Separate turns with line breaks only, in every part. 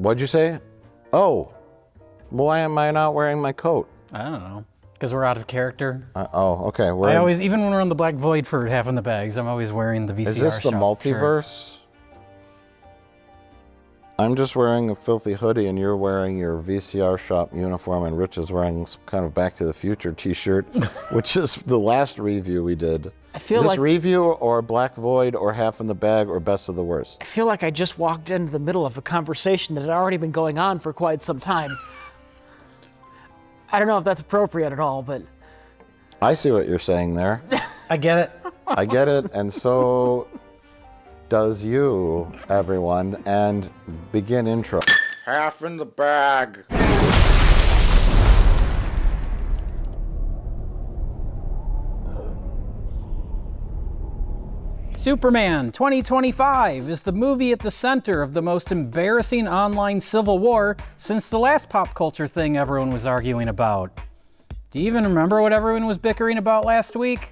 What'd you say? Oh, why am I not wearing my coat?
I don't know. Because we're out of character.
Okay.
I always, even when we're on the Black Void for Half in the Bags, I'm always wearing the VCR
Is this the multiverse?
Shirt.
I'm just wearing a filthy hoodie and you're wearing your VCR shop uniform and Rich is wearing some kind of Back to the Future t-shirt, which is the last review we did.
Is this
review or Black Void or Half in the Bag or Best of the Worst?
I feel like I just walked into the middle of a conversation that had already been going on for quite some time. I don't know if that's appropriate at all, but...
I see what you're saying there.
I get it.
I get it, and so does you, everyone. And begin intro. Half in the Bag.
Superman 2025 is the movie at the center of the most embarrassing online civil war since the last pop culture thing everyone was arguing about. Do you even remember what everyone was bickering about last week?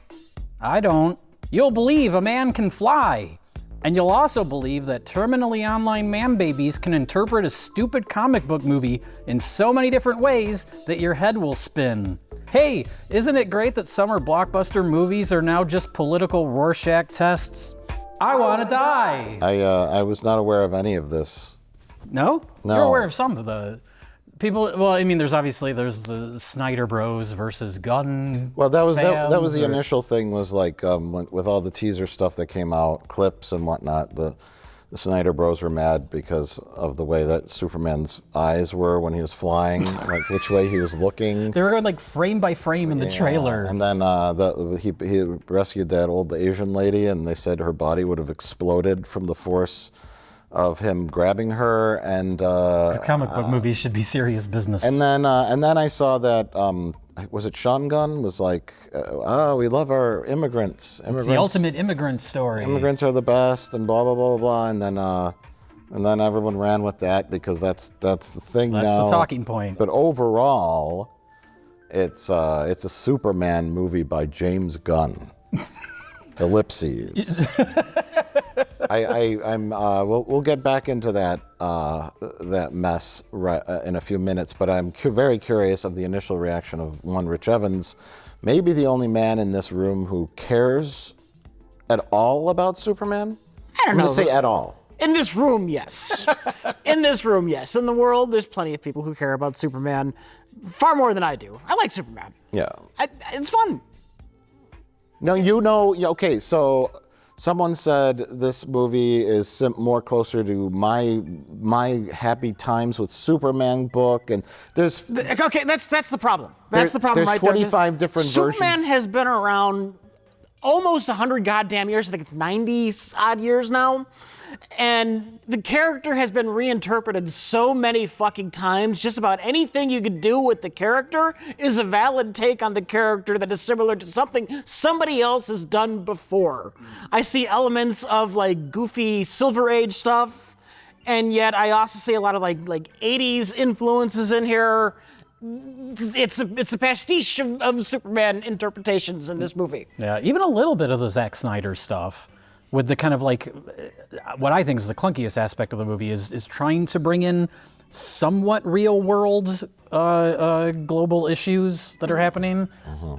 I don't. You'll believe a man can fly. And you'll also believe that terminally online man babies can interpret a stupid comic book movie in so many different ways that your head will spin. Hey, isn't it great that summer blockbuster movies are now just political Rorschach tests? I want to die.
I was not aware of any of this.
No?
No.
You're aware of some of the people. Well, I mean, there's the Snyder Bros versus Gunn.
Well, that was the
fans,
initial thing. Was like with all the teaser stuff that came out, clips and whatnot. The Snyder Bros were mad because of the way that Superman's eyes were when he was flying, like which way he was looking.
They were going like frame by frame in the trailer.
And then he rescued that old Asian lady, and they said her body would have exploded from the force of him grabbing her. And
comic book movies should be serious business.
And then I saw that. Was it Sean Gunn was like, we love our immigrants.
It's the ultimate immigrant story.
Immigrants are the best, and blah blah blah blah. And then everyone ran with that because that's the thing now.
That's the talking point.
But overall, it's a Superman movie by James Gunn. Ellipses. We'll get back into that mess in a few minutes, but I'm very curious of the initial reaction of one Rich Evans, maybe the only man in this room who cares at all about Superman.
I don't know.
I'm gonna say at all.
In this room, yes. In this room, yes. In the world, there's plenty of people who care about Superman far more than I do. I like Superman.
Yeah.
It's fun.
No, okay, so someone said this movie is more closer to my Happy Times with Superman book, and there's...
Okay, that's the problem. That's the problem.
There's 25 different versions.
Superman has been around almost 100 goddamn years. I think it's 90 odd years now. And the character has been reinterpreted so many fucking times. Just about anything you could do with the character is a valid take on the character that is similar to something somebody else has done before. I see elements of like goofy Silver Age stuff, and yet I also see a lot of like 80s influences in here. It's a pastiche of Superman interpretations in this movie.
Yeah, even a little bit of the Zack Snyder stuff. With the kind of like, what I think is the clunkiest aspect of the movie is trying to bring in somewhat real world global issues that are happening.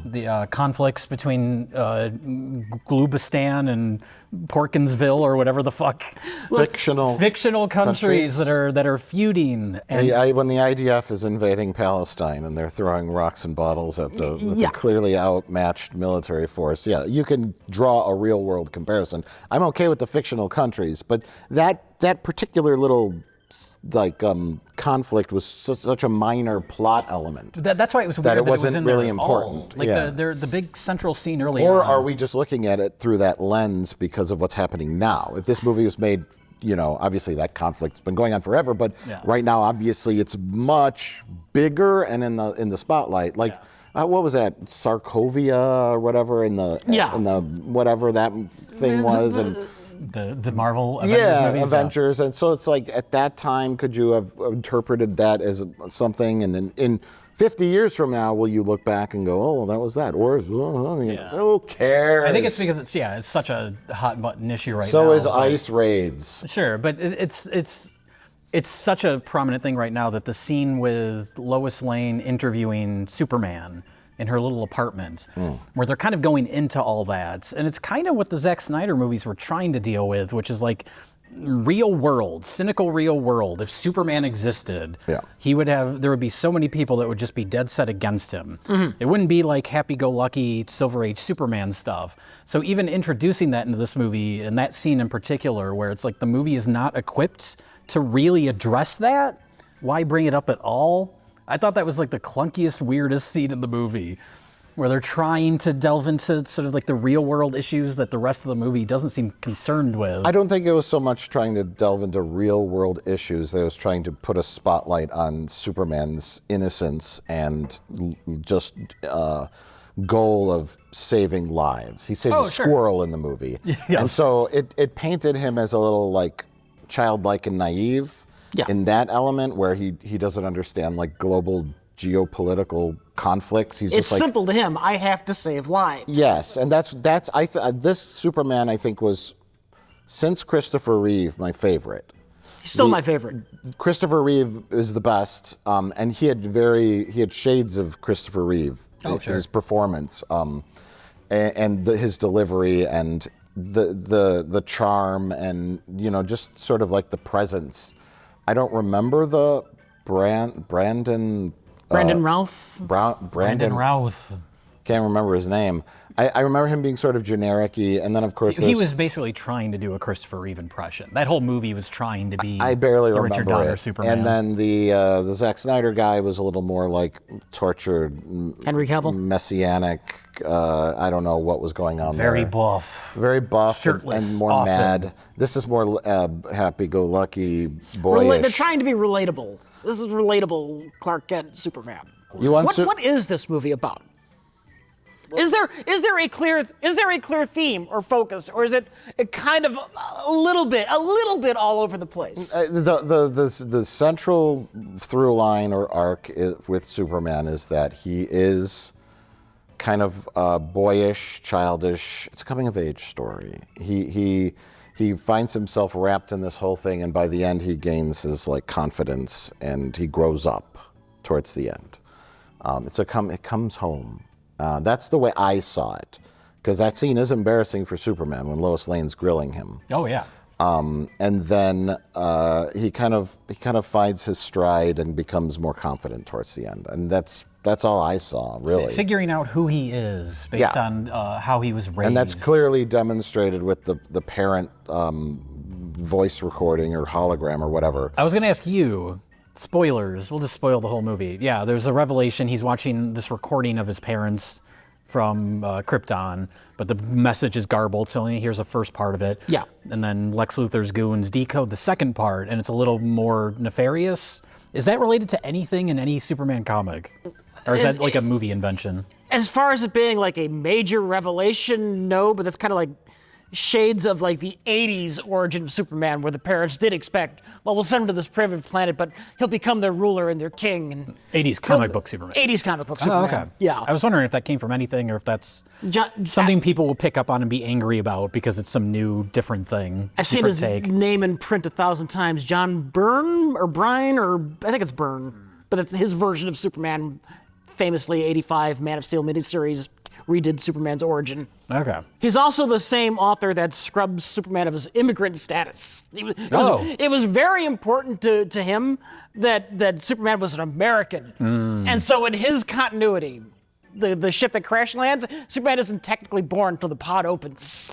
The conflicts between Glubistan and Porkinsville or whatever the fuck. Fictional countries that are feuding. And
when the IDF is invading Palestine and they're throwing rocks and bottles at the clearly outmatched military force, you can draw a real world comparison. I'm okay with the fictional countries, but that particular little conflict was such a minor plot element.
That's why it was weird
that it wasn't
in
really
there
important.
The big central scene early on.
Or are we just looking at it through that lens because of what's happening now? If this movie was made, obviously that conflict's been going on forever, but right now obviously it's much bigger and in the spotlight. What was that, Sarkovia or whatever in the whatever that thing was, and
the Marvel Avengers movies,
Avengers, and so it's like at that time, could you have interpreted that as something, and in 50 years from now, will you look back and go, oh, that was that, or who cares?
I think it's because it's such a hot button issue right now.
So is ICE raids.
Sure, but it's It's such a prominent thing right now that the scene with Lois Lane interviewing Superman in her little apartment, where they're kind of going into all that. And it's kind of what the Zack Snyder movies were trying to deal with, which is like real world, cynical real world. If Superman existed, there would be so many people that would just be dead set against him. It wouldn't be like happy-go-lucky Silver Age Superman stuff. So even introducing that into this movie, and that scene in particular, where it's like the movie is not equipped to really address that, why bring it up at all? I thought that was like the clunkiest, weirdest scene in the movie, where they're trying to delve into sort of like the real world issues that the rest of the movie doesn't seem concerned with.
I don't think it was so much trying to delve into real world issues. It was trying to put a spotlight on Superman's innocence and just goal of saving lives. He saves a squirrel in the movie. And so it painted him as a little like childlike and naive in that element where he doesn't understand like global geopolitical conflicts. He's
it's
just like,
simple to him. I have to save lives.
Yes, and that's this Superman I think was, since Christopher Reeve, my favorite.
He's still my favorite.
Christopher Reeve is the best, and he had shades of Christopher Reeve. His performance, and his delivery, and the charm, and just sort of like the presence. I don't remember the Brandon
Routh.
Brandon Routh.
Can't remember his name. I remember him being sort of generic-y, and then of course
he was basically trying to do a Christopher Reeve impression. That whole movie was trying to be
I barely
the
remember
Richard Donner
it.
Superman.
And then the Zack Snyder guy was a little more like tortured,
Henry Cavill,
messianic. I don't know what was going on
very
there.
Very buff,
shirtless, and more often. Mad. This is more happy-go-lucky, boyish.
They're trying to be relatable. This is relatable Clark Kent Superman. What is this movie about? Is there a clear theme or focus, or is it kind of a little bit all over the place?
The central through line or arc with Superman is that he is kind of boyish, childish. It's a coming of age story. He finds himself wrapped in this whole thing, and by the end he gains his like confidence and he grows up towards the end. It comes home. That's the way I saw it, because that scene is embarrassing for Superman when Lois Lane's grilling him.
Oh yeah.
And then he kind of finds his stride and becomes more confident towards the end, and that's all I saw really.
Figuring out who he is based on how he was raised,
and that's clearly demonstrated with the parent voice recording or hologram or whatever.
I was going to ask you. Spoilers. We'll just spoil the whole movie. Yeah, there's a revelation. He's watching this recording of his parents from Krypton, but the message is garbled, so only hears the first part of it.
Yeah.
And then Lex Luthor's goons decode the second part, and it's a little more nefarious. Is that related to anything in any Superman comic? Or is that like a movie invention?
As far as it being like a major revelation, no, but that's kind of like shades of like the 80s origin of Superman, where the parents did expect, well, we'll send him to this primitive planet, but he'll become their ruler and their king. And
80s comic book Superman.
80s comic book Superman.
Oh, okay.
Yeah.
I was wondering if that came from anything or if that's something people will pick up on and be angry about because it's some new, different thing.
I've seen his name in print 1,000 times. John Byrne or Bryan, or I think it's Byrne, but it's his version of Superman, famously 85 Man of Steel miniseries, redid Superman's origin.
Okay.
He's also the same author that scrubs Superman of his immigrant status. It was very important to him that Superman was an American. And so in his continuity, the ship that crash lands, Superman isn't technically born until the pod opens.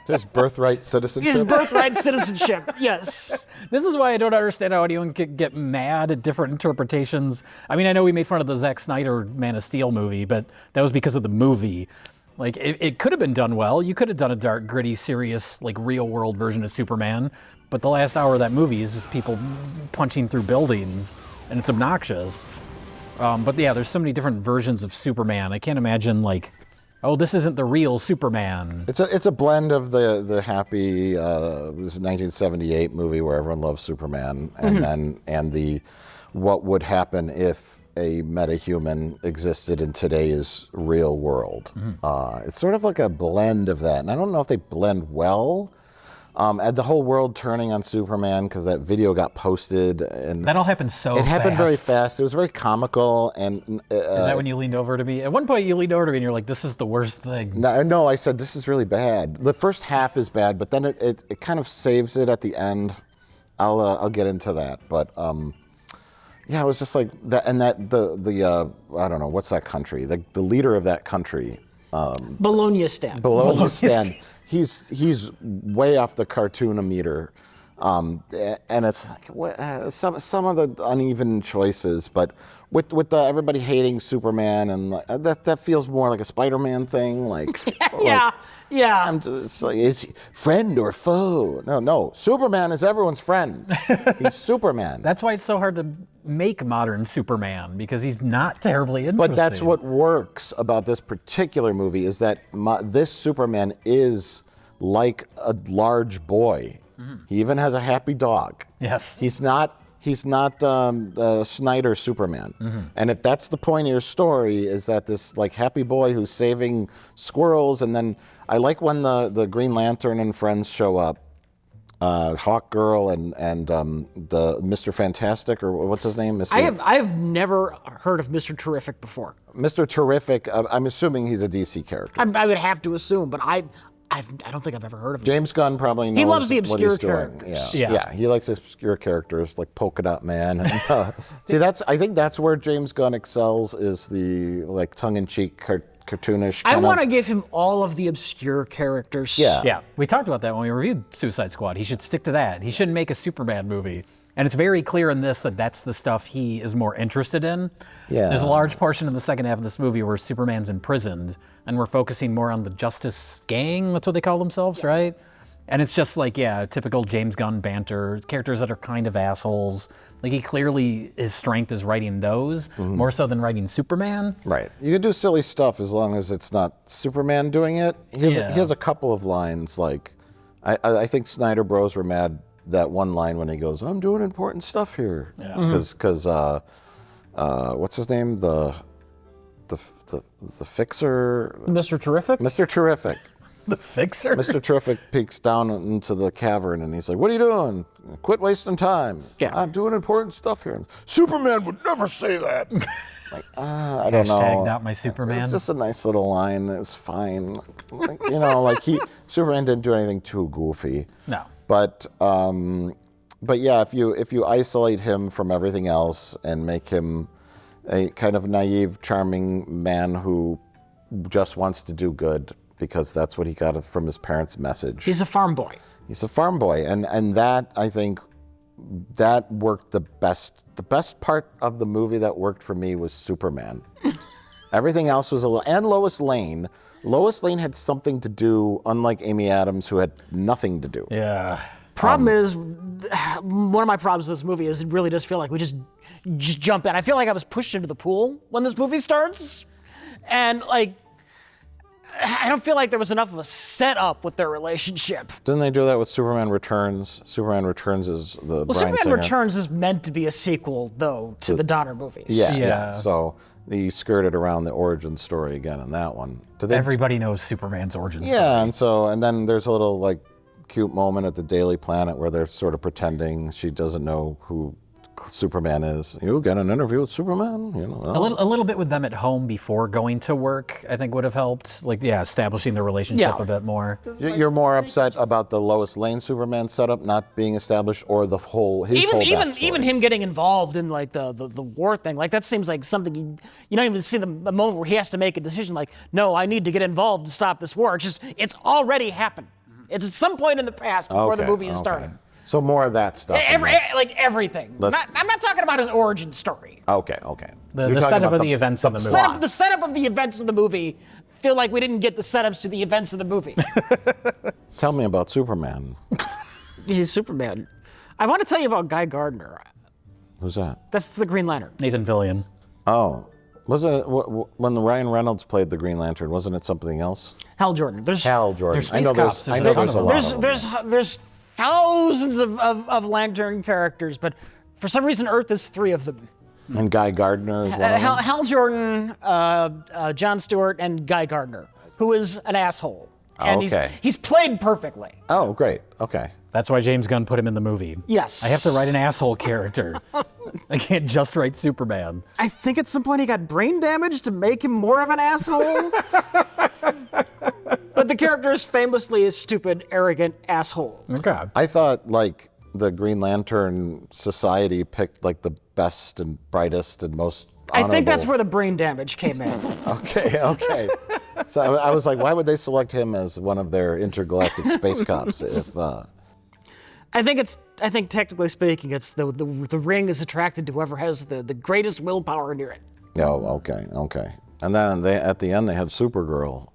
His birthright citizenship?
His birthright citizenship, yes.
This is why I don't understand how anyone could get mad at different interpretations. I mean, I know we made fun of the Zack Snyder Man of Steel movie, but that was because of the movie. Like, it could have been done well. You could have done a dark, gritty, serious, like, real-world version of Superman, but the last hour of that movie is just people punching through buildings, and it's obnoxious. But yeah, there's so many different versions of Superman. I can't imagine, like, oh, this isn't the real Superman.
It's a blend of the happy it was a 1978 movie where everyone loves Superman, and the what would happen if a metahuman existed in today's real world. It's sort of like a blend of that, and I don't know if they blend well, And the whole world turning on Superman because that video got posted, and
That all happened so
it happened very
fast.
fast. It was very comical, and
Is that when you leaned over to me? At one point, you leaned over to me and you're like, "This is the worst thing."
no, I said this is really bad. The first half is bad, but then it kind of saves it at the end. I'll get into that, but yeah, it was just like that, and that the I don't know what's that country. The leader of that country,
Bologna Stan.
Bologna Stan. He's way off the cartoon-meter, and it's like, some of the uneven choices, but with everybody hating Superman, and that feels more like a Spider-Man thing, like
Yeah.
I'm just like, is he friend or foe? No, Superman is everyone's friend. He's Superman.
That's why it's so hard to make modern Superman, because he's not terribly interesting.
But that's what works about this particular movie, is that this Superman is like a large boy. He even has a happy dog.
Yes.
He's not Snyder Superman. And if that's the point of your story, is that this like happy boy who's saving squirrels, and then I like when the Green Lantern and friends show up, Hawk Girl and the Mr. Fantastic, or what's his name?
I have never heard of Mr. Terrific before.
Mr. Terrific. I'm assuming he's a DC character.
I would have to assume, but I don't think I've ever heard of him.
James Gunn probably knows.
He loves the
what
obscure
he's doing.
characters.
Yeah, he likes obscure characters like Polka Dot Man. And, see, I think that's where James Gunn excels, is the like tongue-in-cheek cartoonish.
I want to give him all of the obscure characters.
Yeah, we talked about that when we reviewed Suicide Squad. He should stick to that. He shouldn't make a Superman movie. And it's very clear in this that that's the stuff he is more interested in.
Yeah.
There's a large portion of the second half of this movie where Superman's imprisoned, and we're focusing more on the Justice Gang, that's what they call themselves, right? And it's just like, typical James Gunn banter, characters that are kind of assholes. Like, he clearly, his strength is writing those, more so than writing Superman.
Right. You can do silly stuff as long as it's not Superman doing it. He has a couple of lines, like, I think Snyder Bros were mad that one line when he goes, "I'm doing important stuff here," because what's his name, the fixer,
Mr. Terrific.
Mr. Terrific.
The Fixer?
Mr. Terrific peeks down into the cavern and he's like, "What are you doing? Quit wasting time."
Yeah.
"I'm doing important stuff here." And, "Superman would never say that." Like, I don't know.
Hashtag not my Superman.
It's just a nice little line. It's fine. Like, Superman didn't do anything too goofy.
No.
But yeah, if you isolate him from everything else and make him a kind of naive, charming man who just wants to do good because that's what he got from his parents' message.
He's a farm boy.
He's a farm boy, and that, I think, that worked the best. The best part of the movie that worked for me was Superman. Everything else was and Lois Lane. Lois Lane had something to do, unlike Amy Adams, who had nothing to do.
Yeah.
Problem is, one of my problems with this movie is it really does feel like we just jump in. I feel like I was pushed into the pool when this movie starts, and like, I don't feel like there was enough of a setup with their relationship.
Didn't they do that with Superman Returns? Superman Returns is the Bryan
Superman
Singer.
Returns is meant to be a sequel, though, to the Donner movies.
Yeah. So you skirted around the origin story again in that one.
Everybody knows Superman's origin story.
Yeah, and then there's a little like cute moment at the Daily Planet where they're sort of pretending she doesn't know who Superman is. "You get an interview with Superman?"
A little bit with them at home before going to work, I think, would have helped. Like, establishing the relationship a bit more.
You're more upset about the Lois Lane Superman setup not being established, or the whole
even him getting involved in like the war thing. Like, that seems like something you don't even see the moment where he has to make a decision. Like, no, I need to get involved to stop this war. It's already happened. It's at some point in the past before the movie is started.
So more of that stuff.
Everything. I'm not talking about his origin story.
Okay.
The setup of the events of the movie.
The setup of the events of the movie feel like we didn't get the setups to the events of the movie.
Tell me about Superman.
He's Superman. I want to tell you about Guy Gardner.
Who's that?
That's the Green Lantern.
Nathan Fillion.
Oh. Wasn't it when Ryan Reynolds played the Green Lantern? Wasn't it something else?
Hal Jordan.
Hal Jordan.
There's space cops.
I know there's a lot of them.
There's thousands of Lantern characters, but for some reason Earth is 3 of them.
And Guy Gardner is one of them?
Hal Jordan, Jon Stewart, and Guy Gardner, who is an asshole. And he's played perfectly.
Oh, great. Okay.
That's why James Gunn put him in the movie.
Yes.
I have to write an asshole character. I can't just write Superman.
I think at some point he got brain damage to make him more of an asshole. But the character is famously a stupid, arrogant asshole.
Okay.
I thought, like, the Green Lantern Society picked, like, the best and brightest and most honorable.
I think that's where the brain damage came in.
Okay. So I was like, why would they select him as one of their intergalactic space cops if...
I think technically speaking, it's the ring is attracted to whoever has the greatest willpower near it.
Oh, okay. And then at the end they had Supergirl.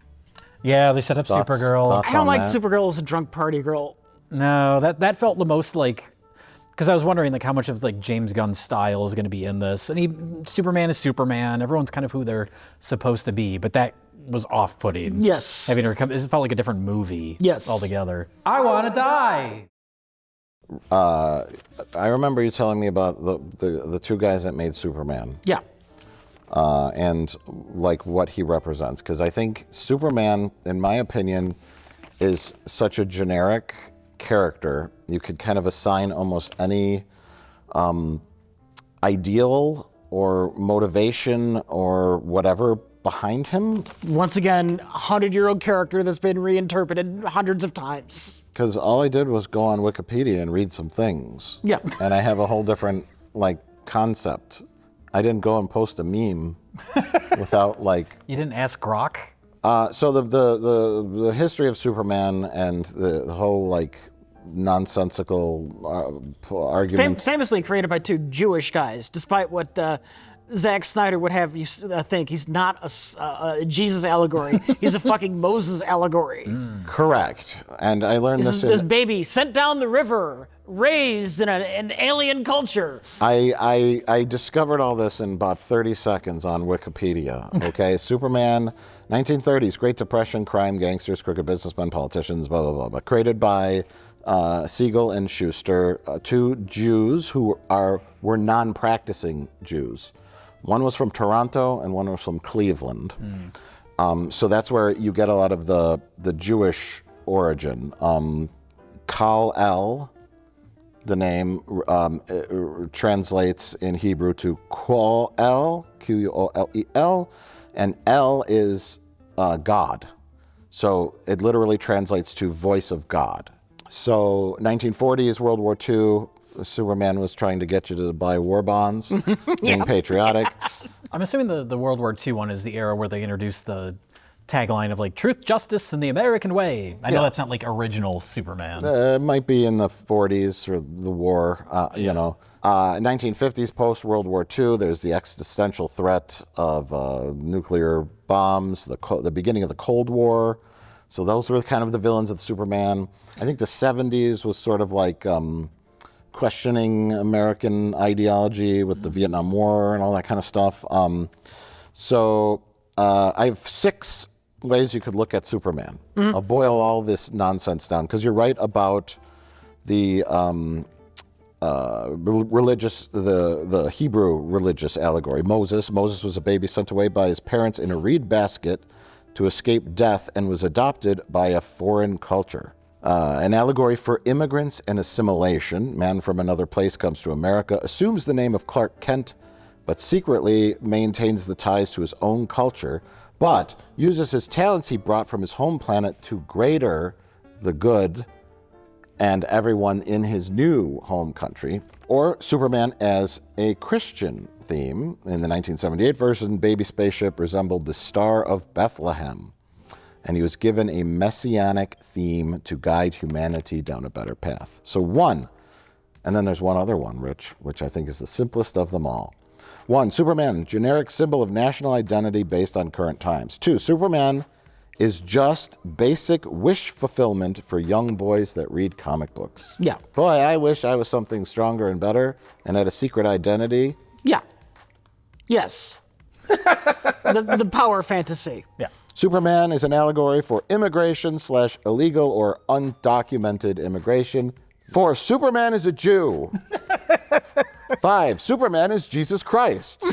Yeah, they set up Supergirl.
I don't like Supergirl as a drunk party girl.
No, that felt the most like, because I was wondering like how much of like James Gunn's style is going to be in this. And Superman is Superman. Everyone's kind of who they're supposed to be, but that was off-putting.
Yes.
Having her come, it felt like a different movie.
Yes.
Altogether. I want to die.
I remember you telling me about the two guys that made Superman.
Yeah.
And like what he represents, because I think Superman, in my opinion, is such a generic character. You could kind of assign almost any ideal or motivation or whatever behind him.
Once again, 100-year-old character that's been reinterpreted hundreds of times.
Because all I did was go on Wikipedia and read some things.
Yeah.
And I have a whole different concept. I didn't go and post a meme without
You didn't ask Grok?
So the history of Superman and the whole nonsensical argument.
Famously created by two Jewish guys, despite what Zack Snyder would have you think. He's not a Jesus allegory. He's a fucking Moses allegory.
Correct. And I learned
this baby sent down the river, raised in an alien culture.
I discovered all this in about 30 seconds on Wikipedia. Okay, Superman, 1930s, Great Depression, crime, gangsters, crooked businessmen, politicians, blah, blah, blah. But created by Siegel and Schuster, two Jews who were non-practicing Jews. One was from Toronto and one was from Cleveland. So that's where you get a lot of the Jewish origin. Kal-El, the name translates in Hebrew to Quol-El, Q-U-O-L-E-L, and El is God. So it literally translates to voice of God. So 1940s, World War II, Superman was trying to get you to buy war bonds, being patriotic.
I'm assuming the World War II one is the era where they introduced the tagline of truth, justice, and the American way. I know that's not original Superman.
It might be in the 40s or the war, 1950s, post-World War II, there's the existential threat of nuclear bombs, the beginning of the Cold War. So those were kind of the villains of Superman. I think the 70s was sort of questioning American ideology with the Vietnam War and all that kind of stuff. So I have 6 ways you could look at Superman. I'll boil all this nonsense down, because you're right about the the Hebrew religious allegory. Moses was a baby sent away by his parents in a reed basket to escape death and was adopted by a foreign culture. An allegory for immigrants and assimilation. Man from another place comes to America, assumes the name of Clark Kent, but secretly maintains the ties to his own culture, but uses his talents he brought from his home planet to greater the good and everyone in his new home country. Or Superman as a Christian theme. In the 1978 version, baby spaceship resembled the Star of Bethlehem, and he was given a messianic theme to guide humanity down a better path. So 1, and then there's one other one, Rich, which I think is the simplest of them all. 1, Superman, generic symbol of national identity based on current times. 2, Superman is just basic wish fulfillment for young boys that read comic books.
Yeah.
Boy, I wish I was something stronger and better and had a secret identity.
Yeah. Yes. the power fantasy.
Yeah.
Superman is an allegory for immigration / illegal or undocumented immigration. 4, Superman is a Jew. 5, Superman is Jesus Christ.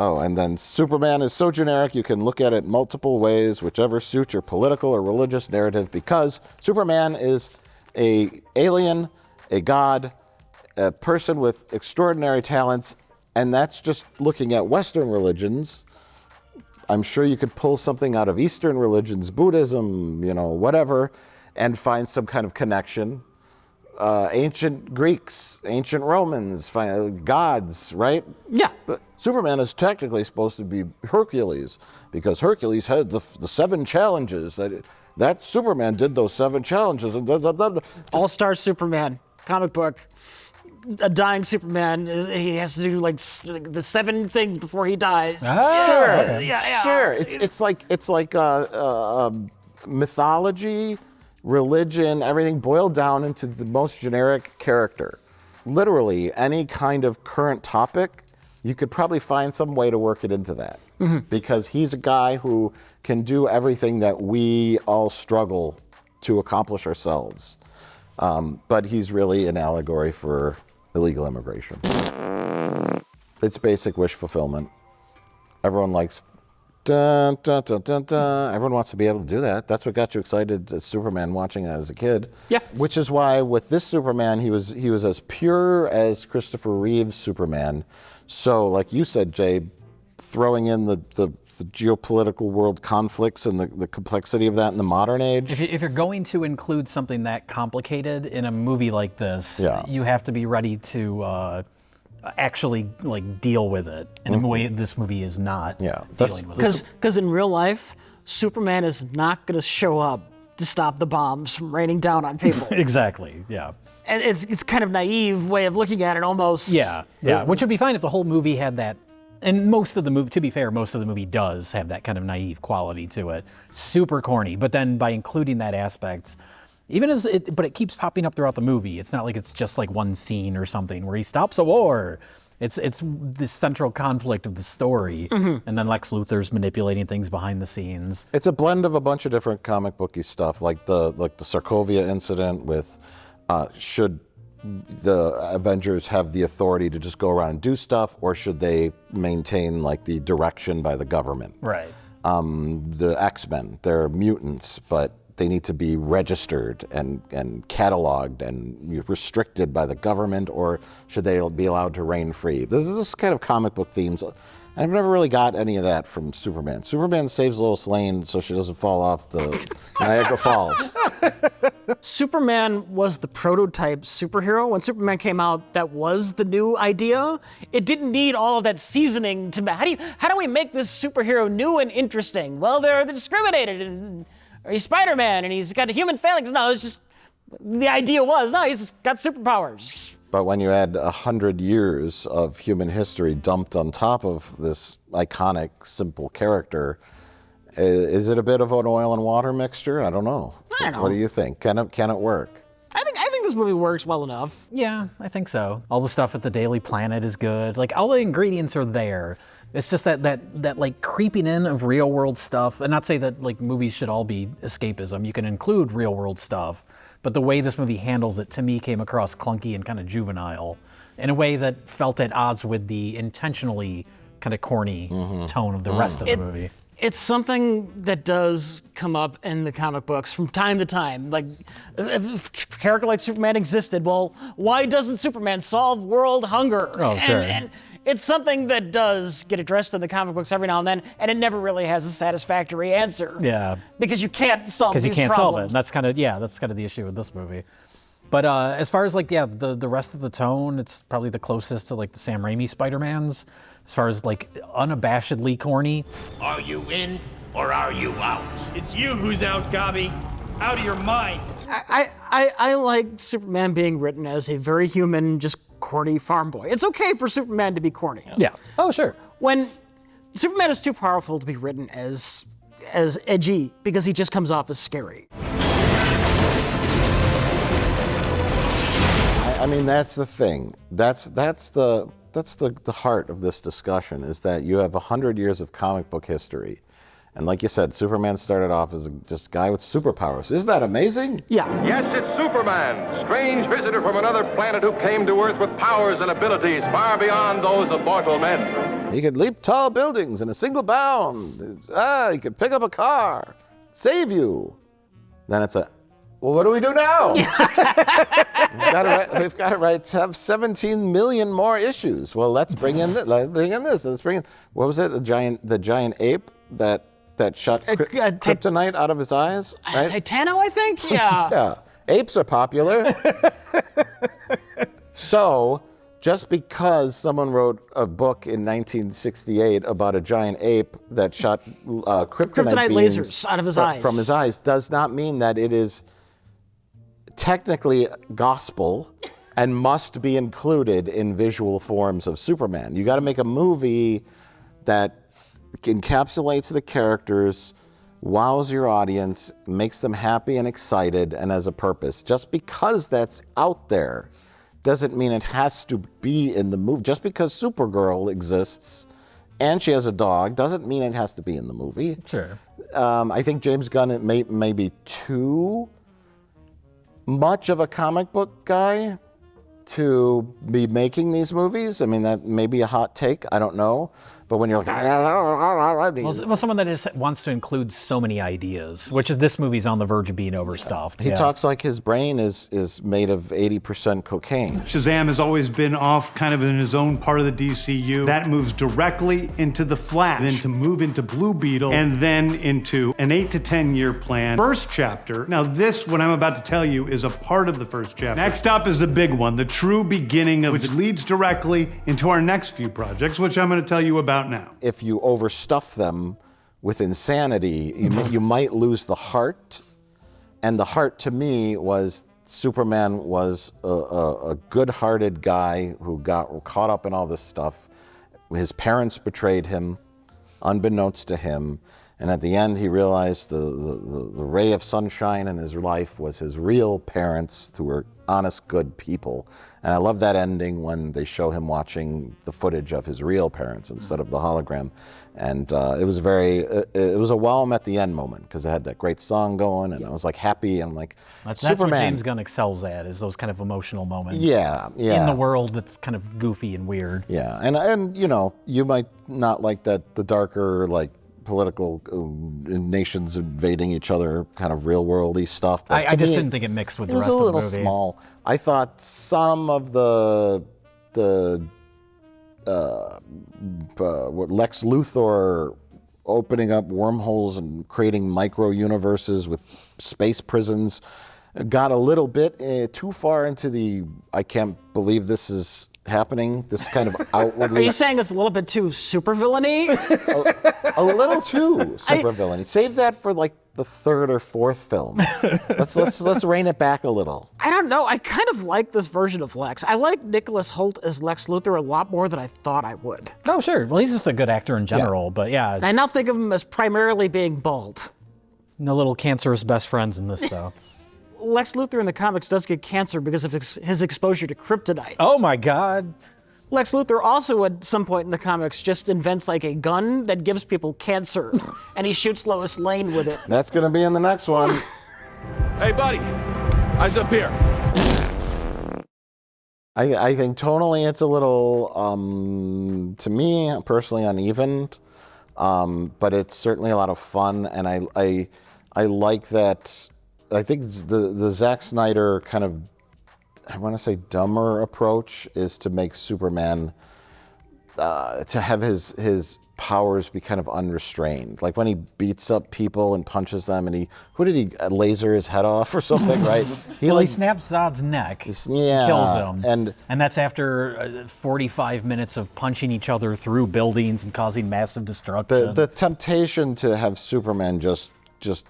Oh, and then Superman is so generic you can look at it multiple ways, whichever suits your political or religious narrative, because Superman is a alien, a god, a person with extraordinary talents, and that's just looking at Western religions. I'm sure you could pull something out of Eastern religions, Buddhism, whatever, and find some kind of connection. Ancient Greeks, ancient Romans, gods, right?
Yeah.
But Superman is technically supposed to be Hercules, because Hercules had the 7 challenges. That Superman did those 7 challenges. And
All-Star Superman, comic book. A dying Superman, he has to do like the 7 things before he dies.
Sure.
Okay. Yeah.
Sure. It's like mythology, religion, everything boiled down into the most generic character. Literally, any kind of current topic, you could probably find some way to work it into that. Mm-hmm. Because he's a guy who can do everything that we all struggle to accomplish ourselves. But he's really an allegory for illegal immigration. It's basic wish fulfillment. Everyone likes dun, dun, dun, dun, dun. Everyone wants to be able to do that. That's what got you excited as Superman watching it as a kid.
Yeah.
Which is why with this Superman, he was as pure as Christopher Reeve's Superman. So, like you said, Jay, throwing in the geopolitical world conflicts and the complexity of that in the modern age.
If you're going to include something that complicated in a movie like this, you have to be ready to actually deal with it in a way this movie is not dealing with it.
Because in real life, Superman is not going to show up to stop the bombs from raining down on people.
Exactly, yeah.
And it's kind of naive way of looking at it almost.
Yeah. Which would be fine if the whole movie had that. And most of the movie, to be fair, most of the movie does have that kind of naive quality to it. Super corny. But then by including that aspect, but it keeps popping up throughout the movie. It's not like it's just like one scene or something where he stops a war. It's this central conflict of the story. Mm-hmm. And then Lex Luthor's manipulating things behind the scenes.
It's a blend of a bunch of different comic booky stuff, like the Sokovia incident with should the Avengers have the authority to just go around and do stuff, or should they maintain the direction by the government?
Right.
The X-Men, they're mutants, but they need to be registered and cataloged and restricted by the government, or should they be allowed to reign free? This is this kind of comic book themes. I've never really got any of that from Superman. Superman saves Lois Lane so she doesn't fall off the Niagara Falls.
Superman was the prototype superhero. When Superman came out, that was the new idea. It didn't need all of that seasoning to how do we make this superhero new and interesting? Well, they're discriminated, and he's Spider-Man, and he's got a human phalanx. No, it's just the idea was he's got superpowers.
But when you add 100 years of human history dumped on top of this iconic, simple character, is it a bit of an oil and water mixture? I don't know. What do you think? Can it work?
I think this movie works well enough.
Yeah, I think so. All the stuff at the Daily Planet is good. All the ingredients are there. It's just that creeping in of real world stuff, and not say that movies should all be escapism. You can include real world stuff. But the way this movie handles it, to me, came across clunky and kind of juvenile in a way that felt at odds with the intentionally kind of corny tone of the rest of the movie.
It's something that does come up in the comic books from time to time. If a character like Superman existed, well, why doesn't Superman solve world hunger?
Oh, sure.
And it's something that does get addressed in the comic books every now and then, and it never really has a satisfactory answer.
Yeah.
Because you can't solve these problems.
Because you can't solve it. That's kind of the issue with this movie. But as far as the rest of the tone, it's probably the closest to the Sam Raimi Spider-Mans. As far as unabashedly corny.
Are you in or are you out?
It's you who's out, Gobby. Out of your mind.
I like Superman being written as a very human, just corny farm boy. It's okay for Superman to be corny.
Yeah. Oh, sure.
When Superman is too powerful to be written as edgy because he just comes off as scary.
I mean, that's the thing. That's the heart of this discussion, is that you have 100 years of comic book history, And like you said, Superman started off as just a guy with superpowers. Isn't that amazing?
Yeah.
Yes, it's Superman, strange visitor from another planet who came to Earth with powers and abilities far beyond those of mortal men.
He could leap tall buildings in a single bound. He could pick up a car, save you. Then it's well, what do we do now? We've got to have 17 million more issues. Well, let's bring in this. Let's bring in. What was it? The giant ape that shot kryptonite out of his eyes. Right?
Titano, I think. Yeah.
Yeah. Apes are popular. So, just because someone wrote a book in 1968 about a giant ape that shot kryptonite beams
lasers out of his eyes
from his eyes does not mean that it is technically gospel and must be included in visual forms of Superman. You got to make a movie that encapsulates the characters, wows your audience, makes them happy and excited, and has a purpose. Just because that's out there doesn't mean it has to be in the movie. Just because Supergirl exists and she has a dog doesn't mean it has to be in the movie.
Sure.
I think James Gunn may be too much of a comic book guy to be making these movies. I mean, that may be a hot take. I don't know. But when you're like,
well, someone that just wants to include so many ideas, which is this movie's on the verge of being overstuffed.
He talks like his brain is made of 80% cocaine.
Shazam has always been off kind of in his own part of the DCU. That moves directly into The Flash, then to move into Blue Beetle, and then into an 8 to 10 year plan. First chapter. Now this, what I'm about to tell you, is a part of the first chapter. Next up is the big one, the true beginning of which leads directly into our next few projects, which I'm going to tell you about now.
If you overstuff them with insanity, you might lose the heart. And the heart to me was Superman was a good-hearted guy who got caught up in all this stuff. His parents betrayed him, unbeknownst to him. And at the end, he realized the ray of sunshine in his life was his real parents, who were honest, good people. And I love that ending when they show him watching the footage of his real parents instead of the hologram. And it was a wow, I'm at the end moment, because I had that great song going, and I was like happy, and I'm like,
that's
Superman.
what James Gunn excels at, is those kind of emotional moments.
Yeah.
In the world that's kind of goofy and weird.
Yeah, and you know, you might not like the darker, like, political nations invading each other, kind of real-worldy stuff. But
I just didn't think it mixed with the rest of the movie.
It was a little small. I thought some of what Lex Luthor opening up wormholes and creating micro-universes with space prisons got a little bit too far into the, I can't believe this is happening, this kind of outwardly.
Are you saying it's a little bit too supervillainy?
a little too supervillainy. Save that for like the third or fourth film. Let's rein it back a little.
I don't know. I kind of like this version of Lex. I like Nicholas Hoult as Lex Luthor a lot more than I thought I would.
Oh, sure. Well, he's just a good actor in general, but yeah.
And I now think of him as primarily being bald.
No little cancerous best friends in this, though.
Lex Luthor in the comics does get cancer because of his exposure to kryptonite.
Oh my God.
Lex Luthor also at some point in the comics just invents like a gun that gives people cancer, and he shoots Lois Lane with it.
That's gonna be in the next one.
Hey, buddy. Eyes up here.
I think tonally it's a little, to me personally, uneven, but it's certainly a lot of fun, and I like that. I think the Zack Snyder kind of, I want to say dumber approach is to make Superman, to have his powers be kind of unrestrained. Like when he beats up people and punches them, and he laser his head off or something, right?
He snaps Zod's neck, kills him, and that's after 45 minutes of punching each other through buildings and causing massive destruction.
The temptation to have Superman just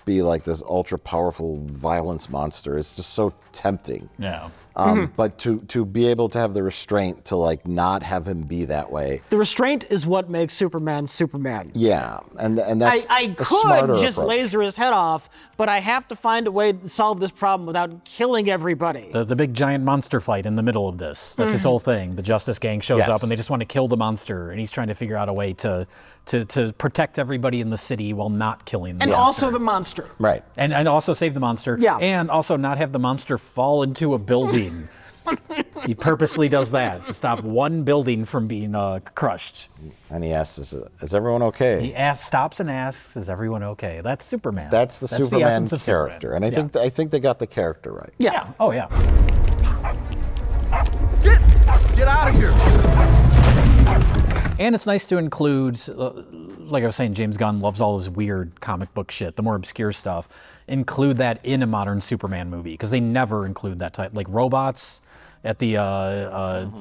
be like this ultra powerful violence monster is just so tempting.
Yeah.
But to be able to have the restraint to like not have him be that way.
The restraint is what makes Superman Superman.
Yeah, and that's
I
a smarter
could just
approach.
laser his head off, but I have to find a way to solve this problem without killing everybody.
The big giant monster fight in the middle of this. That's his whole thing. The Justice Gang shows
Yes.
up and they just want to kill the monster, and he's trying to figure out a way to protect everybody in the city while not killing the
And
monster.
also the monster.
Right.
And also save the monster.
Yeah.
And also not have the monster fall into a building. He purposely does that to stop one building from being crushed.
And he asks, "Is everyone okay?"
He stops and asks, "Is everyone okay?" That's Superman.
That's the Superman
essence of
character,
Superman.
and I think they got the character right.
Yeah. Oh yeah.
Get out of here!
And it's nice to include, like I was saying, James Gunn loves all this weird comic book shit, the more obscure stuff. Include that in a modern Superman movie, because they never include that type, like robots at the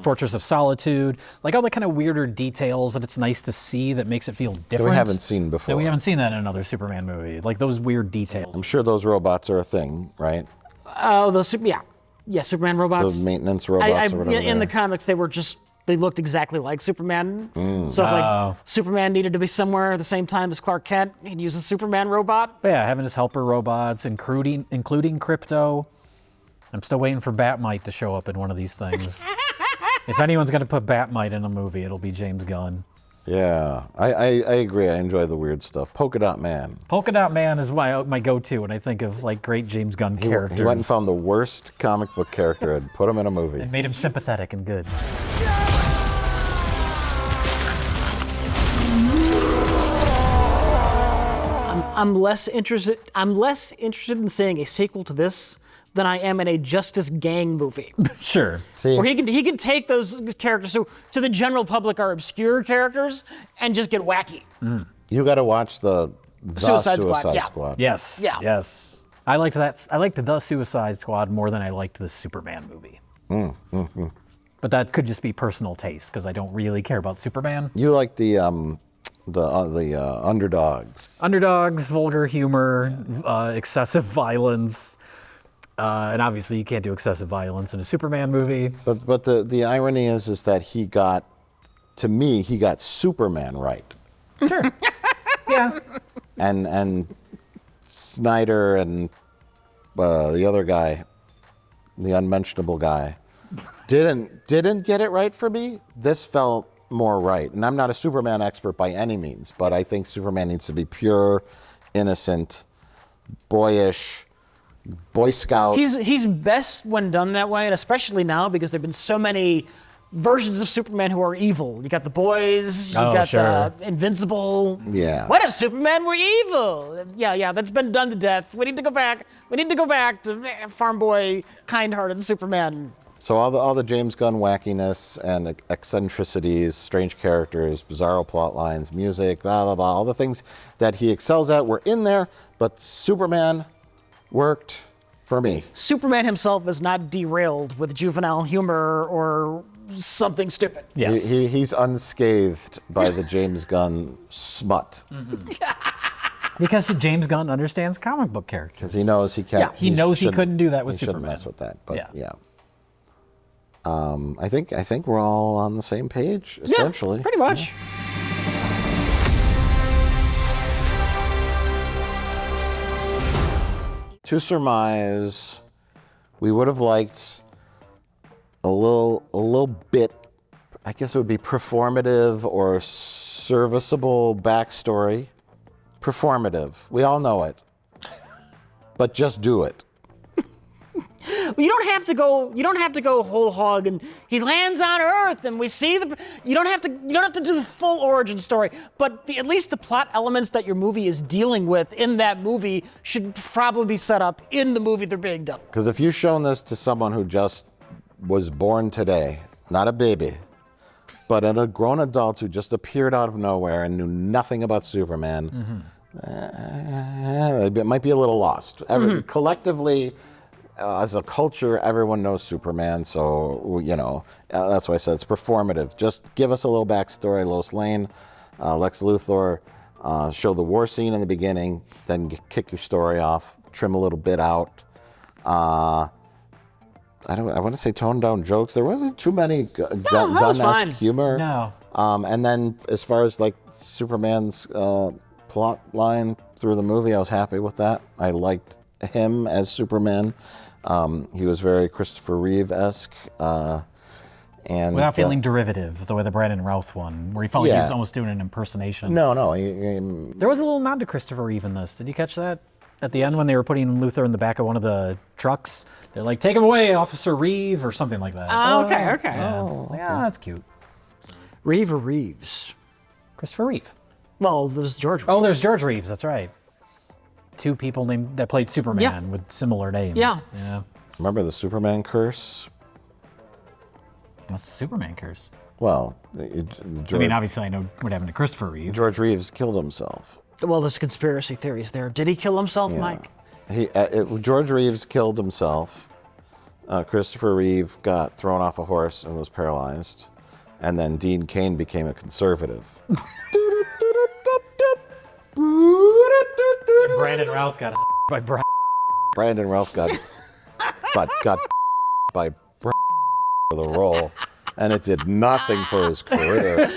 Fortress of Solitude, like all the kind of weirder details that it's nice to see that makes it feel different.
we haven't seen before.
That we haven't seen that in another Superman movie, like those weird details.
I'm sure those robots are a thing, right?
Oh, yeah, Superman robots.
Those maintenance robots or whatever.
In the comics, they looked exactly like Superman. So if like Superman needed to be somewhere at the same time as Clark Kent, he'd use a Superman robot.
But yeah, having his helper robots, including Crypto. I'm still waiting for Batmite to show up in one of these things. If anyone's going to put Batmite in a movie, it'll be James Gunn.
Yeah, I agree. I enjoy the weird stuff. Polka Dot Man.
Polka Dot Man is my go-to when I think of like great James Gunn characters.
He went and found the worst comic book character and put him in a movie.
And made him sympathetic and good.
I'm less interested in seeing a sequel to this than I am in a Justice Gang movie.
Sure.
See,
Where he can take those characters who to the general public are obscure characters and just get wacky.
you got to watch the
Suicide
Suicide
Squad,
Squad.
yeah.
Yes.
Yeah.
Yes. I liked that. I liked the Suicide Squad more than I liked the Superman movie. But that could just be personal taste because I don't really care about Superman.
You like the underdogs.
Underdogs, vulgar humor, excessive violence. And obviously you can't do excessive violence in a Superman movie.
But the irony is that he got Superman right.
Sure. Yeah.
And Snyder and the other guy, the unmentionable guy, didn't get it right for me. This felt more right. And I'm not a Superman expert by any means, but I think Superman needs to be pure, innocent, boyish, Boy Scout.
He's best when done that way, and especially now because there've been so many versions of Superman who are evil. You got the boys, you got
sure.
Invincible.
Yeah.
What if Superman were evil? Yeah, that's been done to death. We need to go back. We need to go back to farm boy, kind-hearted Superman.
So all the James Gunn wackiness and eccentricities, strange characters, bizarro plot lines, music, blah, blah, blah, all the things that he excels at were in there, but Superman worked for me.
Superman himself is not derailed with juvenile humor or something stupid.
Yes.
He's unscathed by the James Gunn smut.
Because James Gunn understands comic book characters.
Because he knows he can't.
Yeah, he knows he
shouldn't-
couldn't do that with
he shouldn't
Superman.
mess with that. But
Yeah.
yeah. I think we're all on the same page, essentially.
Yeah, pretty much.
To surmise, we would have liked a little bit, I guess it would be performative or serviceable backstory. Performative. We all know it. But just do it.
You don't have to go whole hog and he lands on Earth and we see you don't have to do the full origin story, but at least the plot elements that your movie is dealing with in that movie should probably be set up in the movie they're being done.
Because if you've shown this to someone who just was born today, not a baby, but a grown adult who just appeared out of nowhere and knew nothing about Superman, it might be a little lost. Collectively, as a culture, everyone knows Superman, so, that's why I said it's performative. Just give us a little backstory, Lois Lane, Lex Luthor, show the war scene in the beginning, then kick your story off, trim a little bit out. I want to say toned down jokes. There wasn't too many
was fine.
Gunn-esque humor.
No.
And then as far as like Superman's plot line through the movie, I was happy with that. I liked him as Superman. He was very Christopher Reeve-esque. And
Without feeling derivative, the way the Brandon Routh one, where he felt like he was almost doing an impersonation.
No.
There was a little nod to Christopher Reeve in this. Did you catch that? At the end when they were putting Luthor in the back of one of the trucks, they're like, take him away, Officer Reeve, or something like that.
Okay.
Yeah, that's cute.
Reeve or Reeves?
Christopher Reeve.
Well, there's George Reeves.
Oh, there's George Reeves, that's right. Two people that played Superman with similar names.
Yeah.
Remember the Superman curse?
What's the Superman curse?
Well,
Obviously I know what happened to Christopher Reeve.
George Reeves killed himself.
Well, there's conspiracy theories there. Did he kill himself, Mike?
George Reeves killed himself. Christopher Reeve got thrown off a horse and was paralyzed. And then Dean Cain became a conservative.
Brandon Routh got by Brian.
Brandon Routh got by for the role, and it did nothing for his career.